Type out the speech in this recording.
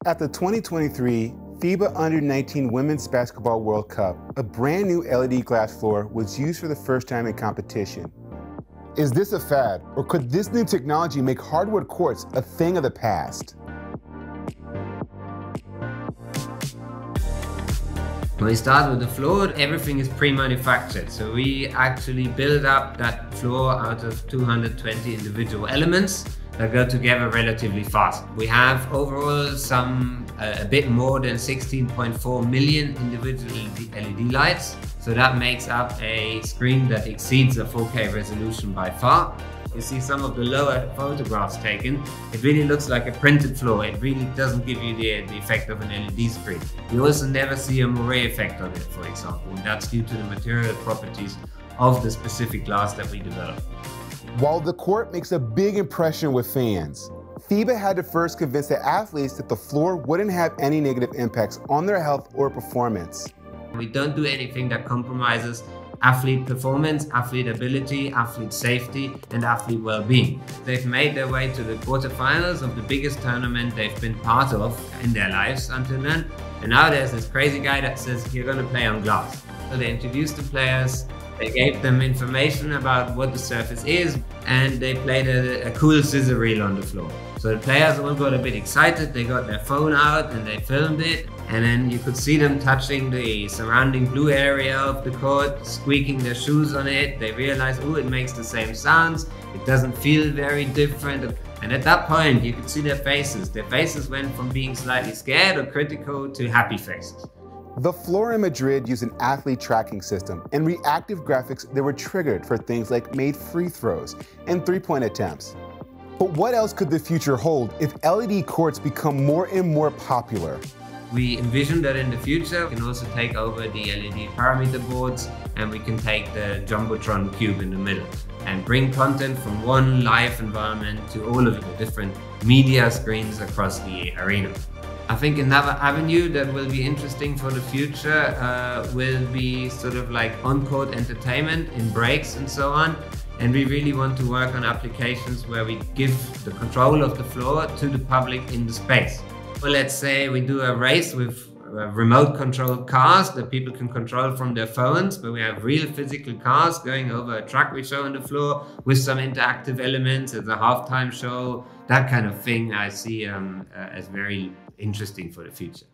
At the 2023 FIBA Under-19 Women's Basketball World Cup, a brand new LED glass floor was used for the first time in competition. Is this a fad, or could this new technology make hardwood courts a thing of the past? When we start with the floor, everything is pre-manufactured. So we actually build up that floor out of 220 individual elements that go together relatively fast. We have overall a bit more than 16.4 million individual LED lights. So that makes up a screen that exceeds a 4K resolution by far. You see some of the lower photographs taken, it really looks like a printed floor. It really doesn't give you the effect of an LED screen. You also never see a moire effect on it, for example, and that's due to the material properties of the specific glass that we develop. While the court makes a big impression with fans, FIBA had to first convince the athletes that the floor wouldn't have any negative impacts on their health or performance. We don't do anything that compromises athlete performance, athlete ability, athlete safety, and athlete well-being. They've made their way to the quarterfinals of the biggest tournament they've been part of in their lives until then. And now there's this crazy guy that says, you're going to play on glass. So they introduced the players, they gave them information about what the surface is, and they played a cool scissor reel on the floor. So the players all got a bit excited, they got their phone out and they filmed it, and then you could see them touching the surrounding blue area of the court, squeaking their shoes on it. They realized, oh, it makes the same sounds, it doesn't feel very different. And at that point, you could see their faces. Their faces went from being slightly scared or critical to happy faces. The floor in Madrid used an athlete tracking system and reactive graphics that were triggered for things like made free throws and three-point attempts. But what else could the future hold if LED courts become more and more popular? We envision that in the future we can also take over the LED parameter boards, and we can take the Jumbotron cube in the middle and bring content from one live environment to all of the different media screens across the arena. I think another avenue that will be interesting for the future will be sort of like on-court entertainment in breaks and so on. And we really want to work on applications where we give the control of the floor to the public in the space. Well, let's say we do a race with remote controlled cars that people can control from their phones, but we have real physical cars going over a track we show on the floor with some interactive elements as a halftime show. That kind of thing I see as very interesting for the future.